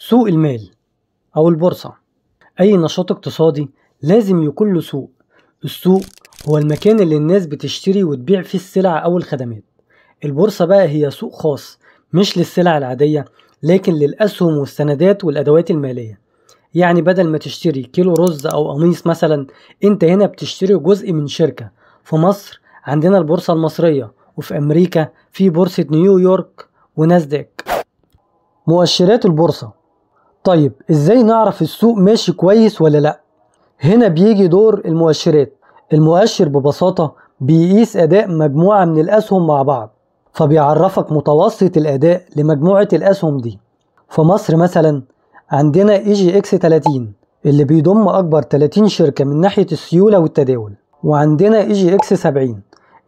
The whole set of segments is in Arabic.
سوق المال أو البورصة. أي نشاط اقتصادي لازم يكون له سوق. السوق هو المكان اللي الناس بتشتري وتبيع فيه السلع أو الخدمات. البورصة بقى هي سوق خاص مش للسلع العادية، لكن للأسهم والسندات والأدوات المالية. يعني بدل ما تشتري كيلو رز أو قميص مثلا، انت هنا بتشتري جزء من شركة. في مصر عندنا البورصة المصرية، وفي أمريكا في بورصة نيويورك وناسداك. مؤشرات البورصة. طيب ازاي نعرف السوق ماشي كويس ولا لا؟ هنا بيجي دور المؤشرات. المؤشر ببساطة بيقيس أداء مجموعة من الأسهم مع بعض، فبيعرفك متوسط الأداء لمجموعة الأسهم دي. في مصر مثلا عندنا EGX 30 اللي بيضم أكبر 30 شركة من ناحية السيولة والتداول، وعندنا EGX 70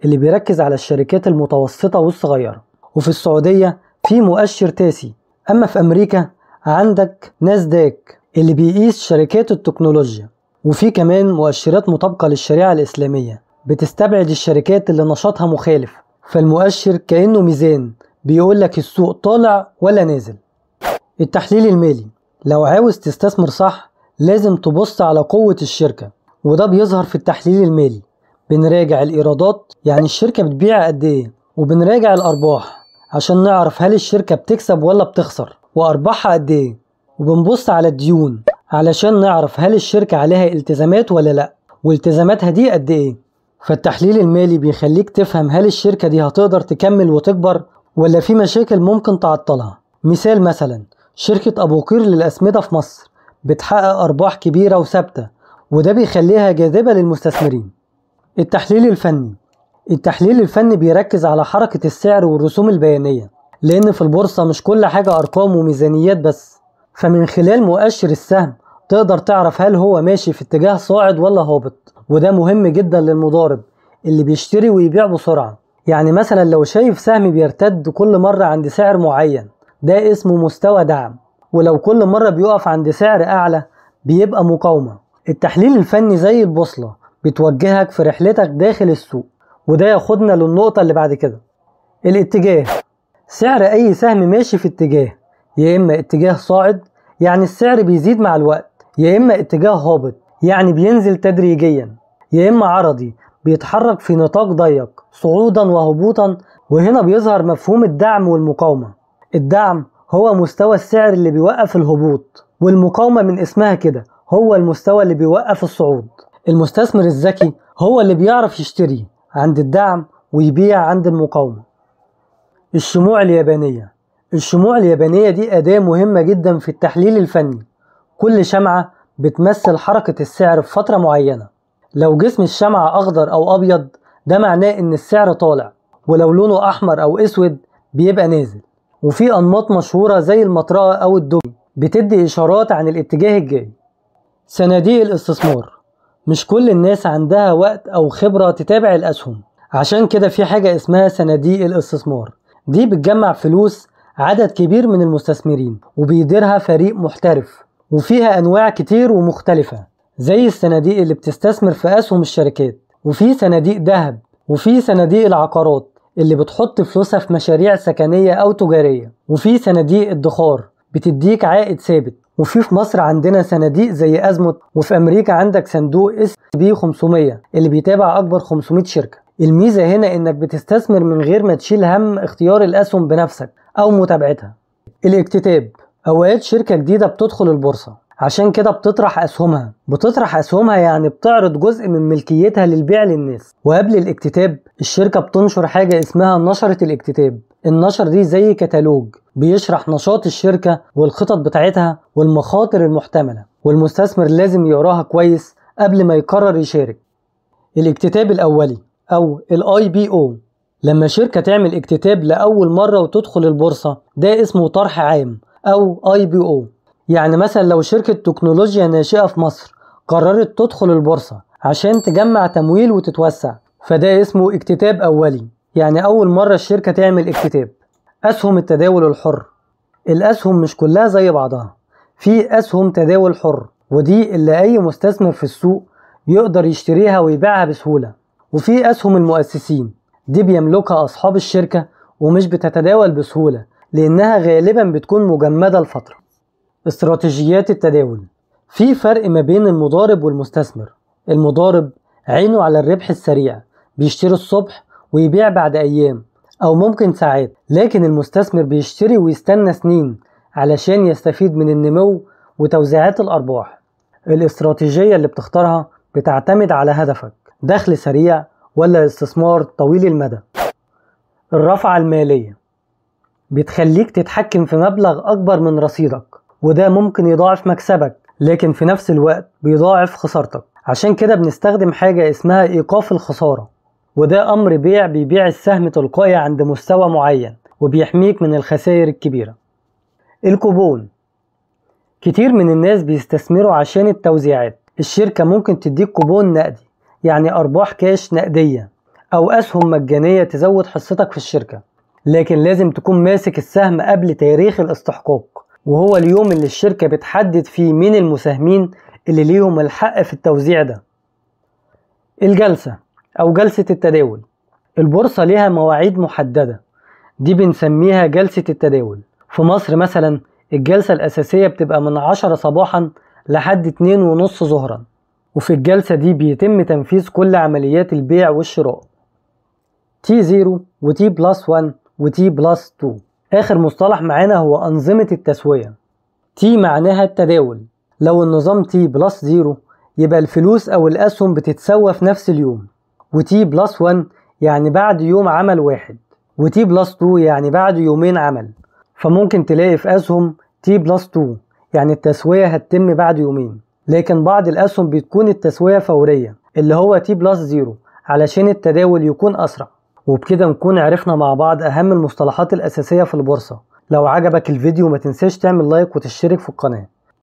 اللي بيركز على الشركات المتوسطة والصغيرة. وفي السعودية في مؤشر تاسي. أما في أمريكا عندك ناسداك اللي بيقيس شركات التكنولوجيا. وفي كمان مؤشرات مطابقة للشريعة الإسلامية بتستبعد الشركات اللي نشاطها مخالف. فالمؤشر كأنه ميزان بيقولك السوق طالع ولا نازل. التحليل المالي. لو عاوز تستثمر صح لازم تبص على قوة الشركة، وده بيظهر في التحليل المالي. بنراجع الإيرادات، يعني الشركة بتبيع قد إيه، وبنراجع الأرباح عشان نعرف هل الشركة بتكسب ولا بتخسر وأرباحها قد إيه. وبنبص على الديون علشان نعرف هل الشركة عليها التزامات ولا لأ، والتزاماتها دي قد إيه. فالتحليل المالي بيخليك تفهم هل الشركة دي هتقدر تكمل وتكبر ولا في مشاكل ممكن تعطلها. مثال مثلا شركة أبو قير للأسمدة في مصر بتحقق أرباح كبيرة وثابتة، وده بيخليها جاذبة للمستثمرين. التحليل الفني. التحليل الفني بيركز على حركة السعر والرسوم البيانية، لأن في البورصة مش كل حاجة أرقام وميزانيات بس. فمن خلال مؤشر السهم تقدر تعرف هل هو ماشي في اتجاه صاعد ولا هابط، وده مهم جدا للمضارب اللي بيشتري ويبيع بسرعة. يعني مثلا لو شايف سهم بيرتد كل مرة عند سعر معين، ده اسمه مستوى دعم، ولو كل مرة بيقف عند سعر أعلى بيبقى مقاومة. التحليل الفني زي البوصلة بتوجهك في رحلتك داخل السوق، وده ياخدنا للنقطة اللي بعد كده. الاتجاه. سعر أي سهم ماشي في اتجاه، يا إما اتجاه صاعد يعني السعر بيزيد مع الوقت، يا إما اتجاه هابط يعني بينزل تدريجيا، يا إما عرضي بيتحرك في نطاق ضيق صعودا وهبوطا. وهنا بيظهر مفهوم الدعم والمقاومة. الدعم هو مستوى السعر اللي بيوقف الهبوط، والمقاومة من اسمها كده هو المستوى اللي بيوقف الصعود. المستثمر الذكي هو اللي بيعرف يشتري عند الدعم ويبيع عند المقاومة. الشموع اليابانية. الشموع اليابانية دي أداة مهمة جدا في التحليل الفني. كل شمعة بتمثل حركة السعر في فترة معينة. لو جسم الشمعة أخضر أو أبيض ده معناه إن السعر طالع، ولو لونه أحمر أو أسود بيبقى نازل. وفي أنماط مشهورة زي المطرقة أو الدمى بتدي إشارات عن الاتجاه الجاي. صناديق الاستثمار. مش كل الناس عندها وقت أو خبرة تتابع الأسهم، عشان كده في حاجة اسمها صناديق الاستثمار. دي بتجمع فلوس عدد كبير من المستثمرين وبيديرها فريق محترف، وفيها أنواع كتير ومختلفة، زي الصناديق اللي بتستثمر في أسهم الشركات، وفي صناديق ذهب، وفي صناديق العقارات اللي بتحط فلوسها في مشاريع سكنية أو تجارية، وفي صناديق الادخار بتديك عائد ثابت. وفي مصر عندنا صناديق زي أزموت، وفي أمريكا عندك صندوق S&P 500 اللي بيتابع أكبر 500 شركة. الميزة هنا إنك بتستثمر من غير ما تشيل هم اختيار الأسهم بنفسك أو متابعتها. الاكتتاب. أوقات شركة جديدة بتدخل البورصة، عشان كده بتطرح أسهمها يعني بتعرض جزء من ملكيتها للبيع للناس. وقبل الاكتتاب الشركة بتنشر حاجة اسمها نشرة الاكتتاب. النشر دي زي كتالوج بيشرح نشاط الشركة والخطط بتاعتها والمخاطر المحتملة، والمستثمر لازم يقراها كويس قبل ما يقرر يشارك. الاكتتاب الأولي أو IPO. لما شركة تعمل اكتتاب لأول مرة وتدخل البورصة ده اسمه طرح عام أو IPO. يعني مثلا لو شركة تكنولوجيا ناشئة في مصر قررت تدخل البورصة عشان تجمع تمويل وتتوسع، فده اسمه اكتتاب أولي، يعني أول مرة الشركة تعمل اكتتاب. أسهم التداول الحر. الأسهم مش كلها زي بعضها، في أسهم تداول حر ودي اللي أي مستثمر في السوق يقدر يشتريها ويبيعها بسهولة. وفي أسهم المؤسسين، دي بيملكها أصحاب الشركة ومش بتتداول بسهولة لأنها غالبا بتكون مجمدة لفترة. استراتيجيات التداول. في فرق ما بين المضارب والمستثمر. المضارب عينه على الربح السريع، بيشتري الصبح ويبيع بعد أيام أو ممكن ساعات، لكن المستثمر بيشتري ويستنى سنين علشان يستفيد من النمو وتوزيعات الأرباح. الاستراتيجية اللي بتختارها بتعتمد على هدفك، دخل سريع ولا استثمار طويل المدى. الرفعة المالية بتخليك تتحكم في مبلغ أكبر من رصيدك، وده ممكن يضاعف مكسبك لكن في نفس الوقت بيضاعف خسارتك. عشان كده بنستخدم حاجة اسمها إيقاف الخسارة، وده أمر بيع بيبيع السهم تلقائي عند مستوى معين وبيحميك من الخسائر الكبيرة. الكوبون، كتير من الناس بيستثمروا عشان التوزيعات. الشركة ممكن تديك كوبون نقدي، يعني أرباح كاش نقدية أو أسهم مجانية تزود حصتك في الشركة، لكن لازم تكون ماسك السهم قبل تاريخ الاستحقاق، وهو اليوم اللي الشركة بتحدد فيه مين المساهمين اللي ليهم الحق في التوزيع ده. الجلسة أو جلسة التداول. البورصة ليها مواعيد محددة، دي بنسميها جلسة التداول. في مصر مثلا الجلسة الأساسية بتبقى من 10 صباحا لحد 2:30 ظهرا، وفي الجلسة دي بيتم تنفيذ كل عمليات البيع والشراء. T0 و T+1 و T+2. آخر مصطلح معانا هو أنظمة التسوية. T معناها التداول، لو النظام T+0 يبقى الفلوس أو الأسهم بتتسوى في نفس اليوم، و T+1 يعني بعد يوم عمل واحد، و T+2 يعني بعد يومين عمل. فممكن تلاقي في أسهم T+2 يعني التسوية هتتم بعد يومين، لكن بعض الأسهم بتكون التسوية فورية اللي هو T+0 علشان التداول يكون أسرع. وبكده نكون عرفنا مع بعض أهم المصطلحات الأساسية في البورصة. لو عجبك الفيديو ما تنساش تعمل لايك وتشترك في القناة.